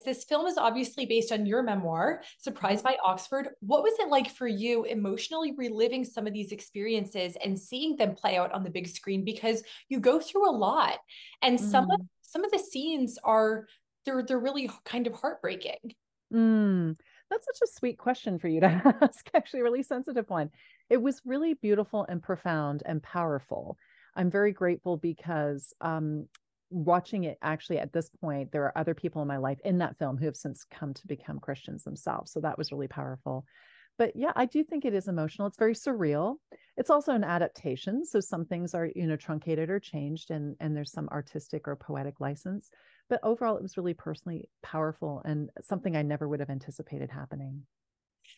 This film is obviously based on your memoir, Surprised by Oxford. What was it like for you emotionally reliving some of these experiences and seeing them play out on the big screen? Because you go through a lot, and Mm, some of the scenes are they're really kind of heartbreaking. mm. That's such a sweet question for you to ask, actually, a really sensitive one. It was really beautiful and profound and powerful. I'm very grateful because watching it actually at this point, there are other people in my life in that film who have since come to become Christians themselves. So that was really powerful. But yeah, I do think it is emotional. It's very surreal. It's also an adaptation. So some things are, truncated or changed and there's some artistic or poetic license. But overall, it was really personally powerful and something I never would have anticipated happening.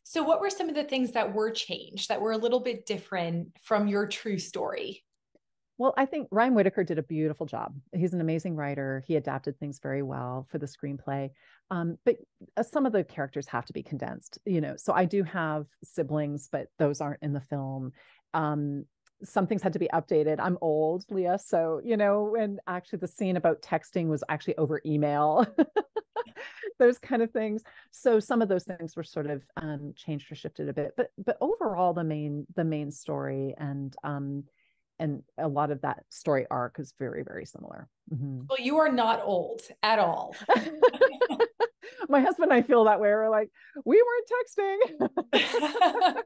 So, what were some of the things that were changed that were a little bit different from your true story? Well, I think Ryan Whitaker did a beautiful job. He's an amazing writer. He adapted things very well for the screenplay. But some of the characters have to be condensed. So I do have siblings, but those aren't in the film. Um, some things had to be updated. I'm old, Leah. So, and actually the scene about texting was actually over email, those kind of things. So some of those things were sort of changed or shifted a bit. But overall, the main story and a lot of that story arc is very, very similar. Mhm. Well, you are not old at all. My husband and I feel that way. We're like, we weren't texting.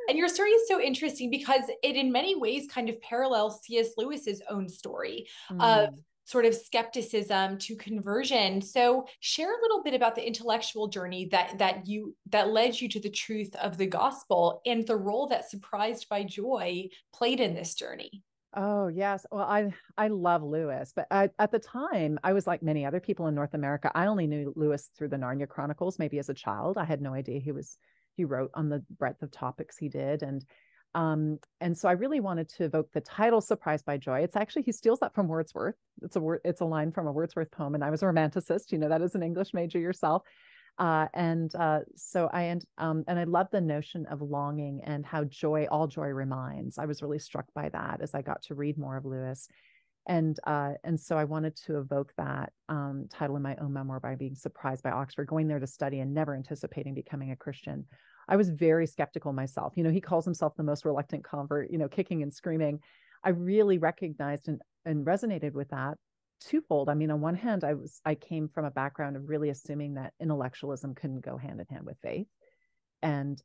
And your story is so interesting because it, in many ways, kind of parallels C.S. Lewis's own story of Mm. sort of skepticism to conversion. So, share a little bit about the intellectual journey that led you to the truth of the gospel and the role that Surprised by Joy played in this journey. Oh yes. Well, I love Lewis, but at the time I was like many other people in North America. I only knew Lewis through the Narnia Chronicles, maybe as a child. I had no idea he wrote on the breadth of topics he did. And so I really wanted to evoke the title Surprised by Joy. It's actually he steals that from Wordsworth. It's a line from a Wordsworth poem, and I was a romanticist, that as an English major yourself. And I love the notion of longing and how all joy reminds. I was really struck by that as I got to read more of Lewis. And so I wanted to evoke that title in my own memoir by being surprised by Oxford, going there to study and never anticipating becoming a Christian. I was very skeptical myself. He calls himself the most reluctant convert, kicking and screaming. I really recognized and resonated with that twofold. I mean, on one hand, I came from a background of really assuming that intellectualism couldn't go hand in hand with faith, and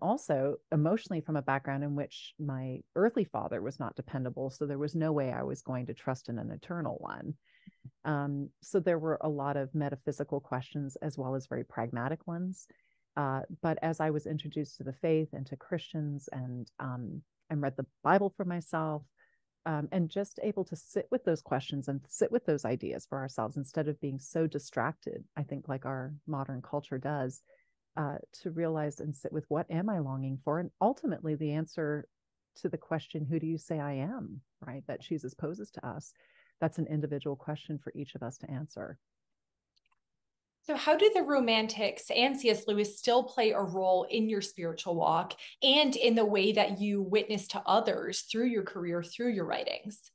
also emotionally from a background in which my earthly father was not dependable, so there was no way I was going to trust in an eternal one. So there were a lot of metaphysical questions as well as very pragmatic ones. But as I was introduced to the faith and to Christians and read the Bible for myself, and just able to sit with those questions and sit with those ideas for ourselves instead of being so distracted, I think, like our modern culture does, to realize and sit with what am I longing for? And ultimately, the answer to the question, who do you say I am, right? That Jesus poses to us. That's an individual question for each of us to answer. So, how do the Romantics and C.S. Lewis still play a role in your spiritual walk and in the way that you witness to others through your career, through your writings?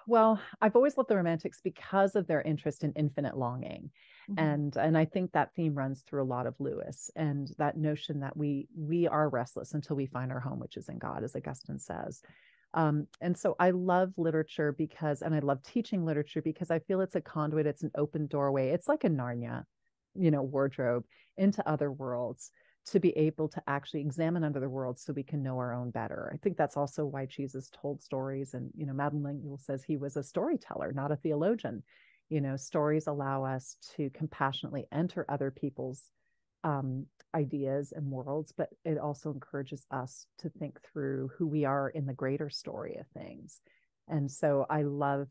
Well, I've always loved the Romantics because of their interest in infinite longing. Mhm. And I think that theme runs through a lot of Lewis, and that notion that we are restless until we find our home, which is in God, as Augustine says. And so I love literature and I love teaching literature because I feel it's a conduit, it's an open doorway. It's like a Narnia, wardrobe into other worlds, to be able to actually examine other worlds so we can know our own better. I think that's also why Jesus told stories. And, Madeleine L'Engle says he was a storyteller, not a theologian. Stories allow us to compassionately enter other people's ideas and worlds, but it also encourages us to think through who we are in the greater story of things. And so I love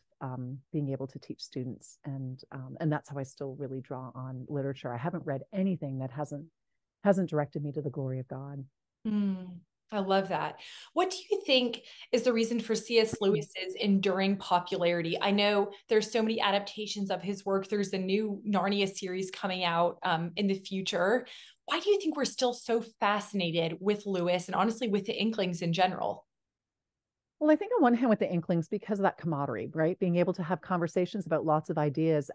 being able to teach students, and that's how I still really draw on literature. I haven't read anything that hasn't directed me to the glory of God. Mm, I love that. What do you think is the reason for C.S. Lewis's enduring popularity? I know there's so many adaptations of his work. There's a new Narnia series coming out in the future. Why do you think we're still so fascinated with Lewis and honestly with the Inklings in general? Well, I think on one hand with the Inklings, because of that camaraderie, right? Being able to have conversations about lots of ideas.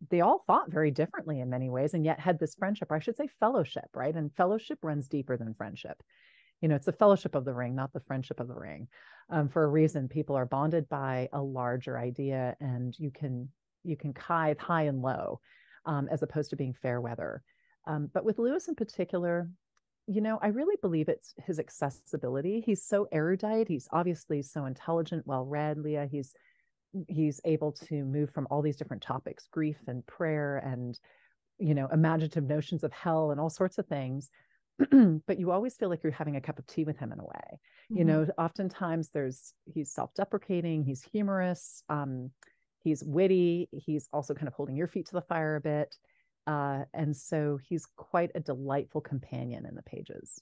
They all thought very differently in many ways, and yet had this friendship, or I should say fellowship, right? And fellowship runs deeper than friendship. It's the fellowship of the ring, not the friendship of the ring. For a reason, people are bonded by a larger idea, and you can kithe high and low, as opposed to being fair weather. But with Lewis in particular, I really believe it's his accessibility. He's so erudite. He's obviously so intelligent, well-read, Leah. He's able to move from all these different topics, grief and prayer and, imaginative notions of hell and all sorts of things. But you always feel like you're having a cup of tea with him in a way. Oftentimes he's self-deprecating, he's humorous, he's witty, he's also kind of holding your feet to the fire a bit. And so he's quite a delightful companion in the pages.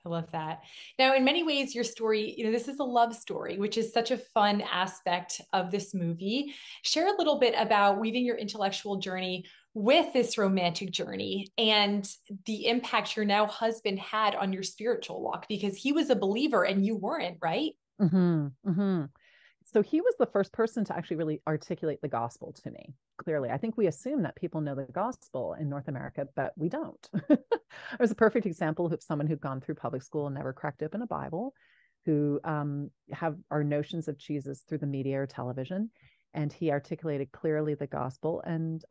I love that. Now, in many ways, your story, this is a love story, which is such a fun aspect of this movie. Share a little bit about weaving your intellectual journey with this romantic journey and the impact your now husband had on your spiritual walk, because he was a believer and you weren't, right? Mm-hmm, mm-hmm. So he was the first person to actually really articulate the gospel to me clearly. I think we assume that people know the gospel in North America, but we don't. There's a perfect example of someone who'd gone through public school and never cracked open a Bible, who have our notions of Jesus through the media or television. And he articulated clearly the gospel, and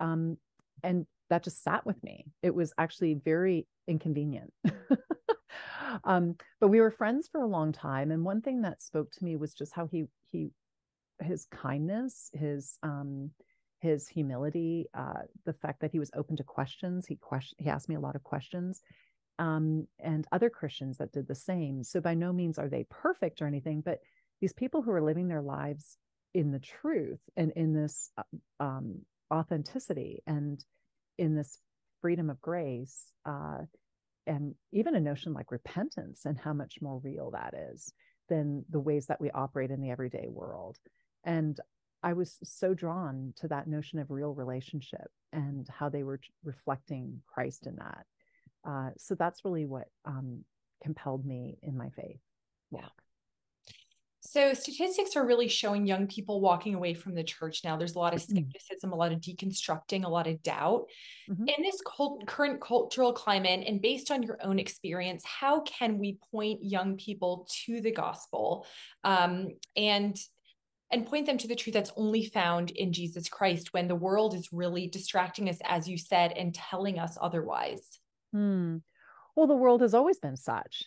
that just sat with me. It was actually very inconvenient. But we were friends for a long time. And one thing that spoke to me was just how his kindness, his humility, the fact that he was open to questions. He asked me a lot of questions, and other Christians that did the same. So by no means are they perfect or anything, but these people who are living their lives in the truth and in this authenticity and in this freedom of grace, and even a notion like repentance and how much more real that is than the ways that we operate in the everyday world. And I was so drawn to that notion of real relationship and how they were reflecting Christ in that. So that's really what compelled me in my faith walk. So statistics are really showing young people walking away from the church now. There's a lot of skepticism, a lot of deconstructing, a lot of doubt. Mm-hmm. In this current cultural climate, and based on your own experience, how can we point young people to the gospel, and point them to the truth that's only found in Jesus Christ when the world is really distracting us, as you said, and telling us otherwise? Well, the world has always been such.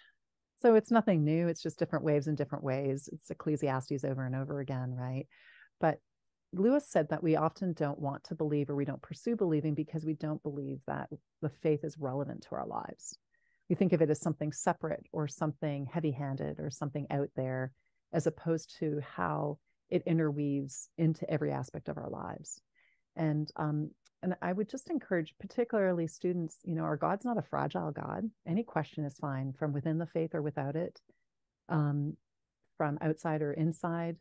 So it's nothing new. It's just different waves in different ways. It's Ecclesiastes over and over again, right? But Lewis said that we often don't want to believe, or we don't pursue believing, because we don't believe that the faith is relevant to our lives. We think of it as something separate or something heavy-handed or something out there, as opposed to how it interweaves into every aspect of our lives. And I would just encourage, particularly students, our God's not a fragile God. Any question is fine, from within the faith or without it, from outside or inside.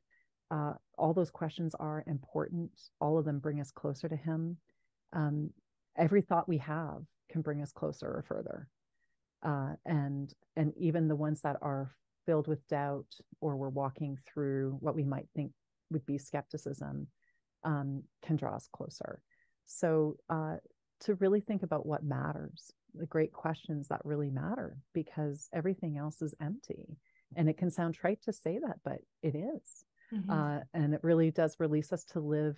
All those questions are important. All of them bring us closer to him. Every thought we have can bring us closer or further. And even the ones that are filled with doubt, or we're walking through what we might think would be skepticism, can draw us closer. So to really think about what matters, the great questions that really matter, because everything else is empty. And it can sound trite to say that, but it is. Mm-hmm. And it really does release us to live.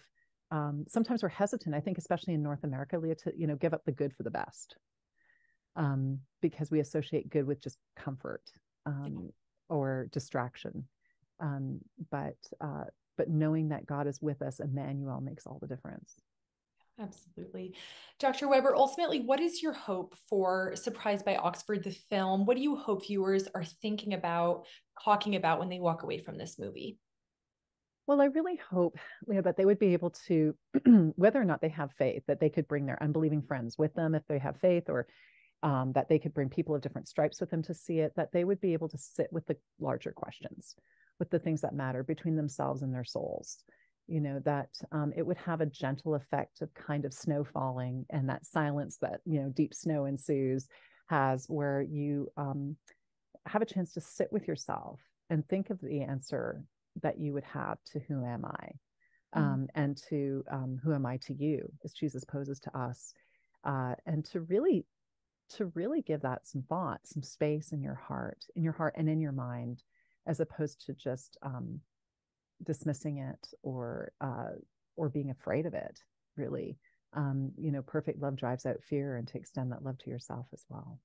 Sometimes we're hesitant, I think, especially in North America, Leah, to give up the good for the best, because we associate good with just comfort, or distraction. But knowing that God is with us, Emmanuel, makes all the difference. Absolutely. Dr. Weber, ultimately, what is your hope for Surprised by Oxford, the film? What do you hope viewers are thinking about, talking about when they walk away from this movie? Well, I really hope, Leah, that they would be able to, whether or not they have faith, that they could bring their unbelieving friends with them if they have faith, or that they could bring people of different stripes with them to see it, that they would be able to sit with the larger questions, with the things that matter between themselves and their souls. That it would have a gentle effect of kind of snow falling, and that silence that, deep snow ensues, has, where you have a chance to sit with yourself and think of the answer that you would have to who am I, Mm. and to who am I to you, as Jesus poses to us, and to really give that some thought, some space in your heart and in your mind, as opposed to just dismissing it or being afraid of it. Really, perfect love drives out fear, and to extend that love to yourself as well.